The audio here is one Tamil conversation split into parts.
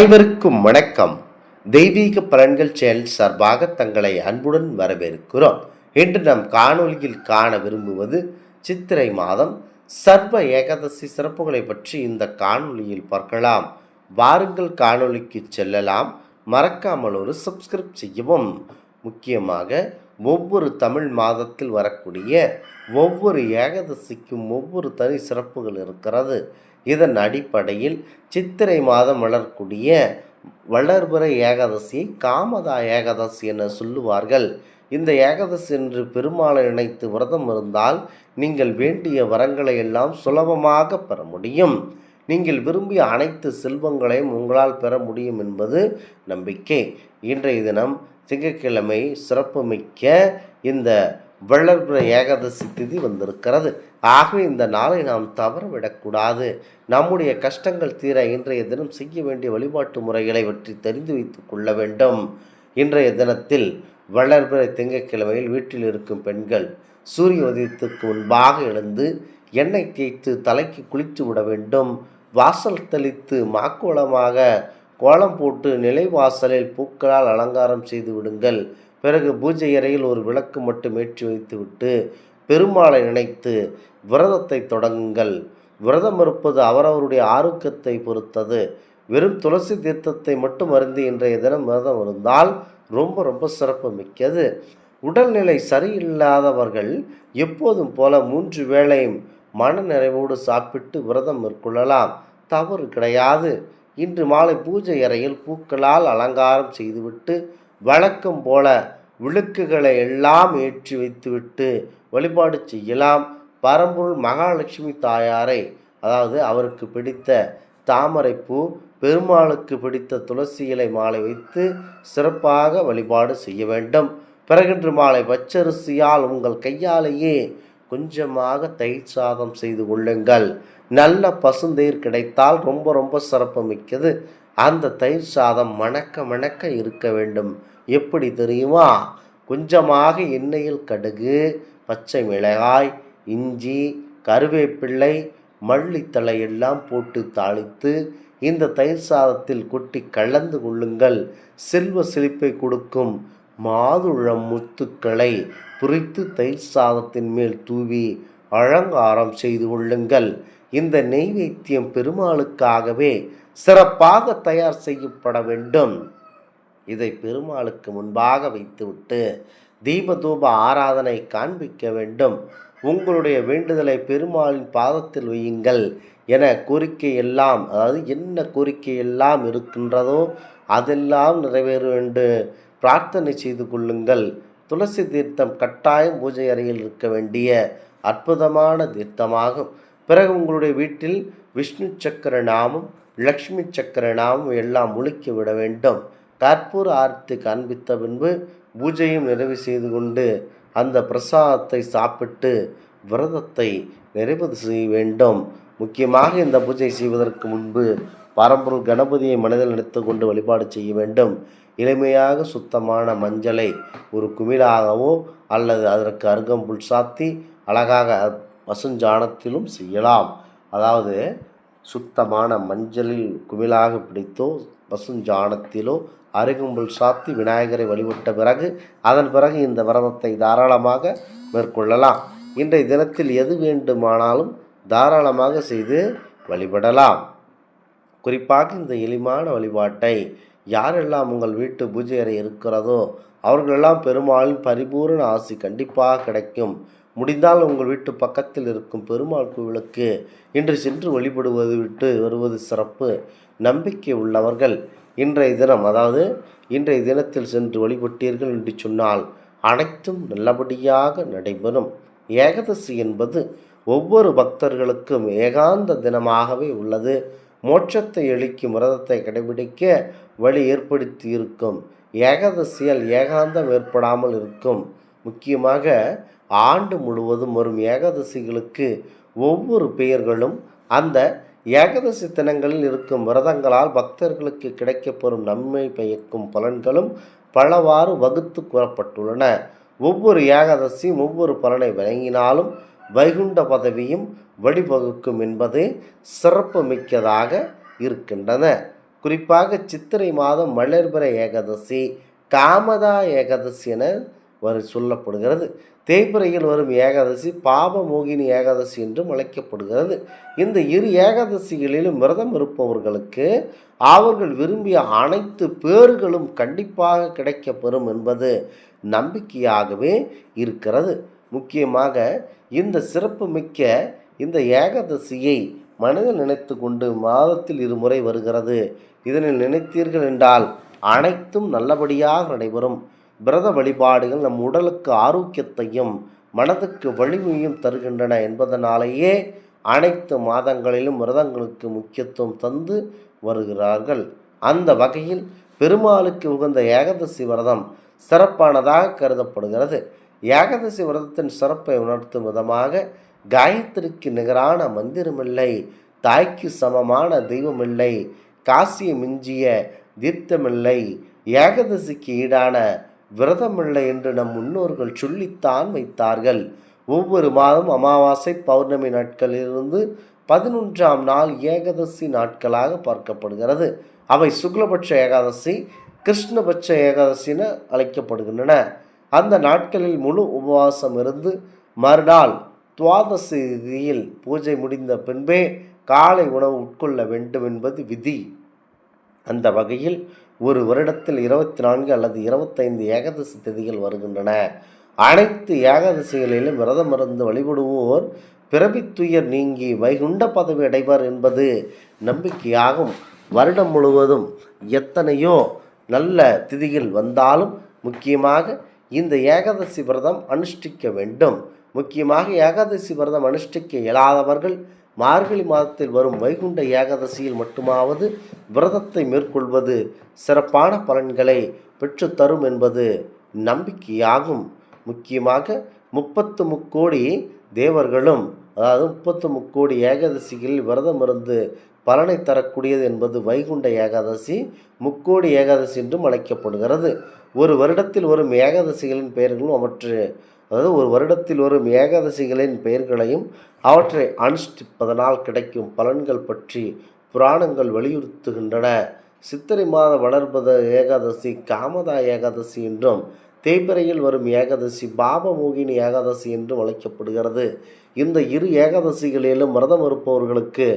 அனைவருக்கும் வணக்கம். தெய்வீக பலன்கள் சேனல் சார்பாக தங்களை அன்புடன் வரவேற்கிறோம். இன்று நாம் காணொலியில் காண விரும்புவது சித்திரை மாதம் சர்வ ஏகாதசி சிறப்புகளை பற்றி இந்த காணொலியில் பார்க்கலாம். வாருங்கள் காணொலிக்கு செல்லலாம். மறக்காமல் ஒரு சப்ஸ்கிரைப் செய்யவும். முக்கியமாக ஒவ்வொரு தமிழ் மாதத்தில் வரக்கூடிய ஒவ்வொரு ஏகாதசிக்கும் ஒவ்வொரு தனி சிறப்புகள் இருக்கிறது. இதன் அடிப்படையில் சித்திரை மாதம் வளரக்கூடிய வளர்பிறை ஏகாதசியை காமதா ஏகாதசி என சொல்லுவார்கள். இந்த ஏகாதசி என்று பெருமாளை நினைத்து விரதம் இருந்தால் நீங்கள் வேண்டிய வரங்களை எல்லாம் சுலபமாக பெற முடியும். நீங்கள் விரும்பிய அனைத்து செல்வங்களையும் உங்களால் பெற முடியும் என்பது நம்பிக்கை. இன்றைய தினம் திங்கட்கிழமை சிறப்புமிக்க இந்த வளர்பிறை ஏகாதசி திதி வந்திருக்கிறது. ஆகவே இந்த நாளை நாம் தவறவிடக்கூடாது. நம்முடைய கஷ்டங்கள் தீர இன்றைய தினம் செய்ய வேண்டிய வழிபாட்டு முறைகளை பற்றி தெரிந்து வைத்துக் கொள்ள வேண்டும். இன்றைய தினத்தில் வளர்பிறை திங்கட்கிழமையில் வீட்டில் இருக்கும் பெண்கள் சூரிய உதயத்துக்கு முன்பாக எழுந்து எண்ணெய் தேய்த்து தலைக்கு குளித்து விட வேண்டும். வாசல் தெளித்து மாக்கோலமாக கோலம் போட்டு நிலைவாசலில் பூக்களால் அலங்காரம் செய்து விடுங்கள். பிறகு பூஜை அறையில் ஒரு விளக்கு மட்டும் ஏற்றி வைத்துவிட்டு பெருமாளை நினைத்து விரதத்தை தொடங்குங்கள். விரதம் இருப்பது அவரவருடைய ஆரோக்கியத்தை பொறுத்தது. வெறும் துளசி தீர்த்தத்தை மட்டும் அருந்தி இன்றைய தினம் விரதம் இருந்தால் ரொம்ப சிறப்பு மிக்கது. உடல்நிலை சரியில்லாதவர்கள் எப்போதும் போல 3 வேளையும் மன நிறைவோடு சாப்பிட்டு விரதம் மேற்கொள்ளலாம். தவறு கிடையாது. இன்று மாலை பூஜை அறையில் பூக்களால் அலங்காரம் செய்துவிட்டு வழக்கம் போல விளக்குகளை எல்லாம் ஏற்றி வைத்துவிட்டு வழிபாடு செய்யலாம். பரம்பொருள் மகாலட்சுமி தாயாரை, அதாவது அவருக்கு பிடித்த தாமரைப்பூ, பெருமாளுக்கு பிடித்த துளசி இலை மாலை வைத்து சிறப்பாக வழிபாடு செய்ய வேண்டும். பிறகின்று மாலை பச்சரிசியால் உங்கள் கையாலேயே கொஞ்சமாக தயிர் சாதம் செய்து கொள்ளுங்கள். நல்ல பசுந்தயிர் கிடைத்தால் ரொம்ப சிறப்பு மிக்கது. அந்த தயிர் சாதம் மணக்க இருக்க வேண்டும். எப்படி தெரியுமா? கொஞ்சமாக எண்ணெயில் கடுகு, பச்சை மிளகாய், இஞ்சி, கருவேப்பிள்ளை, மல்லித்தழை எல்லாம் போட்டு தாளித்து இந்த தயிர் சாதத்தில் கொட்டி கலந்து கொள்ளுங்கள். செல்வ செழிப்பை கொடுக்கும் மாதுளம் முத்துக்களை புரித்து தயிர் சாதத்தின் மேல் தூவி அலங்காரம் செய்து கொள்ளுங்கள். இந்த நெய்வேத்தியம் பெருமாளுக்காகவே சிறப்பாக தயார் செய்யப்பட வேண்டும். இதை பெருமாளுக்கு முன்பாக வைத்துவிட்டு தீபதூப ஆராதனை காண்பிக்க வேண்டும். உங்களுடைய வேண்டுதலை பெருமாளின் பாதத்தில் வையுங்கள் என கோரிக்கை எல்லாம், அதாவது என்ன கோரிக்கை எல்லாம் இருக்கின்றதோ அதெல்லாம் நிறைவேறும் என்று பிரார்த்தனை செய்து கொள்ளுங்கள். துளசி தீர்த்தம் கட்டாயம் பூஜை அறையில் இருக்க வேண்டிய அற்புதமான தீர்த்தமாகும். பிறகு உங்களுடைய வீட்டில் விஷ்ணு சக்கர நாமம், லக்ஷ்மி சக்கர நாமம் எல்லாம் முழிக்க விட வேண்டும். கற்பூர ஆரத்தி காண்பித்த பின்பு பூஜையும் நிறைவு செய்து கொண்டு அந்த பிரசாதத்தை சாப்பிட்டு விரதத்தை நிறைவு செய்ய வேண்டும். முக்கியமாக இந்த பூஜை செய்வதற்கு முன்பு பரம்பொருள் கணபதியை மனதில் நினைத்து கொண்டு வழிபாடு செய்ய வேண்டும். எளிமையாக சுத்தமான மஞ்சளை ஒரு குமிழாகவோ அல்லது அதற்கு அருகம்புல் சாத்தி அழகாக பசுஞ்சாணத்திலும் செய்யலாம். அதாவது சுத்தமான மஞ்சளில் குமிழாக பிடித்தோ பசுஞ்சாணத்திலோ அருகம்புல் சாத்தி விநாயகரை வழிபட்ட பிறகு அதன் பிறகு இந்த விரதத்தை தாராளமாக மேற்கொள்ளலாம். இன்றைய தினத்தில் எது வேண்டுமானாலும் தாராளமாக செய்து வழிபடலாம். குறிப்பாக இந்த எளிமையான வழிபாட்டை யாரெல்லாம் உங்கள் வீட்டு பூஜை அறை இருக்கிறதோ அவர்களெல்லாம் பெருமாளின் பரிபூர்ண ஆசி கண்டிப்பாக கிடைக்கும். முடிந்தால் உங்கள் வீட்டு பக்கத்தில் இருக்கும் பெருமாள் கோவிலுக்கு இன்று சென்று வழிபடுவது விட்டு வருவது சிறப்பு. நம்பிக்கை உள்ளவர்கள் இன்றைய தினம், அதாவது இன்றைய தினத்தில் சென்று வழிபட்டீர்கள் என்று சொன்னால் அனைத்தும் நல்லபடியாக நடைபெறும். ஏகாதசி என்பது ஒவ்வொரு பக்தர்களுக்கும் ஏகாந்த தினமாகவே உள்ளது. மோட்சத்தை அளிக்கும் விரதத்தை கடைபிடிக்க வழி ஏற்படுத்தி இருக்கும். ஏகாதசியால் ஏகாந்தம் ஏற்படாமல் இருக்கும். முக்கியமாக ஆண்டு முழுவதும் வரும் ஏகாதசிகளுக்கு ஒவ்வொரு பெயர்களும் அந்த ஏகாதசி தினங்களில் இருக்கும் விரதங்களால் பக்தர்களுக்கு கிடைக்கப்பெறும் நன்மை பயக்கும் பலன்களும் பலவாறு வகுத்து கூறப்பட்டுள்ளன. ஒவ்வொரு ஏகாதசியும் ஒவ்வொரு பலனை வழங்கினாலும் வைகுண்ட பதவியும் வழிவகுக்கும் என்பது சிறப்பு மிக்கதாக இருக்கின்றன. குறிப்பாக சித்திரை மாதம் வளர்பிற ஏகாதசி, காமதா ஏகாதசி என சொல்லப்படுகிறது. தேய்பிறையில் வரும் ஏகாதசி பாபமோகினி ஏகாதசி என்றும் அழைக்கப்படுகிறது. இந்த இரு ஏகாதசிகளிலும் விரதம் இருப்பவர்களுக்கு அவர்கள் விரும்பிய அனைத்து பேறுகளும் கண்டிப்பாக கிடைக்கப்பெறும் என்பது நம்பிக்கையாகவே இருக்கிறது. முக்கியமாக இந்த சிறப்பு மிக்க இந்த ஏகாதசியை மனதில் நினைத்து கொண்டு மாதத்தில் இருமுறை வருகிறது. இதனில் நினைத்தீர்கள் என்றால் அனைத்தும் நல்லபடியாக நடைபெறும். விரத வழிபாடுகள் நம் உடலுக்கு ஆரோக்கியத்தையும் மனதுக்கு வலிமையும் தருகின்றன என்பதனாலேயே அனைத்து மாதங்களிலும் விரதங்களுக்கு முக்கியத்துவம் தந்து வருகிறார்கள். அந்த வகையில் பெருமாளுக்கு உகந்த ஏகாதசி விரதம் சிறப்பானதாக கருதப்படுகிறது. ஏகாதசி விரதத்தின் சிறப்பை உணர்த்தும் விதமாக காயத்ரிக்கு நிகரான மந்திரமில்லை, தாய்க்கு சமமான தெய்வமில்லை, காசியை மிஞ்சிய தீர்த்தமில்லை, ஏகாதசிக்கு ஈடான விரதமில்லை என்று நம் முன்னோர்கள் சொல்லித்தான் வைத்தார்கள். ஒவ்வொரு மாதம் அமாவாசை பௌர்ணமி நாட்களிலிருந்து 11ஆம் நாள் ஏகாதசி நாட்களாக பார்க்கப்படுகிறது. அவை சுக்லபட்ச ஏகாதசி, கிருஷ்ணபட்ச ஏகாதசி என அழைக்கப்படுகின்றன. அந்த நாட்களில் முழு உபவாசம் இருந்து மறுநாள் துவாதசியில் பூஜை முடிந்த பின்பே காலை உணவு உட்கொள்ள வேண்டும் என்பது விதி. அந்த வகையில் ஒரு வருடத்தில் 24 அல்லது 25 ஏகாதசி திதிகள் வருகின்றன. அனைத்து ஏகாதசிகளிலும் விரதமிருந்து வழிபடுவோர் பிறவித்துயர் நீங்கி வைகுண்ட பதவி அடைவர் என்பது நம்பிக்கையாகும். வருடம் முழுவதும் எத்தனையோ நல்ல திதிகள் வந்தாலும் முக்கியமாக இந்த ஏகாதசி விரதம் அனுஷ்டிக்க வேண்டும். முக்கியமாக ஏகாதசி விரதம் அனுஷ்டிக்க இயலாதவர்கள் மார்கழி மாதத்தில் வரும் வைகுண்ட ஏகாதசியில் மட்டுமாவது விரதத்தை மேற்கொள்வது சிறப்பான பலன்களை பெற்றுத்தரும் என்பது நம்பிக்கையாகும். முக்கியமாக 33 கோடி தேவர்களும், அதாவது 33 கோடி ஏகாதசிகளில் விரதம் இருந்து பலனை தரக்கூடியது என்பது வைகுண்ட ஏகாதசி, முக்கோடி ஏகாதசி என்றும் அழைக்கப்படுகிறது. ஒரு வருடத்தில் வரும் ஏகாதசிகளின் பெயர்களும் ஒரு வருடத்தில் வரும் ஏகாதசிகளின் பெயர்களையும் அவற்றை அனுஷ்டிப்பதனால் கிடைக்கும் பலன்கள் பற்றி புராணங்கள் வலியுறுத்துகின்றன. சித்திரை மாத வளர்பத ஏகாதசி காமதா ஏகாதசி என்றும், தேய்பிறையில் வரும் ஏகாதசி பாபமோகினி ஏகாதசி என்றும் அழைக்கப்படுகிறது. இந்த இரு ஏகாதசிகளிலும் விரதம் இருப்பவர்களுக்கு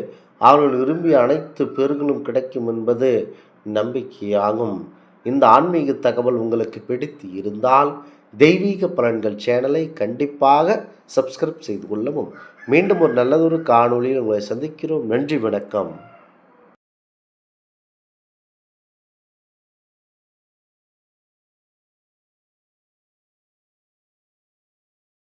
அவர்கள் விரும்பிய அனைத்து பேர்களும் கிடைக்கும் என்பது நம்பிக்கையாகும். இந்த ஆன்மீக தகவல் உங்களுக்கு பிடித்து இருந்தால் தெய்வீக பலன்கள் சேனலை கண்டிப்பாக சப்ஸ்கிரைப் செய்து கொள்ளவும். மீண்டும் ஒரு நல்லதொரு காணொளியில் உங்களை சந்திக்கிறோம். நன்றி, வணக்கம்.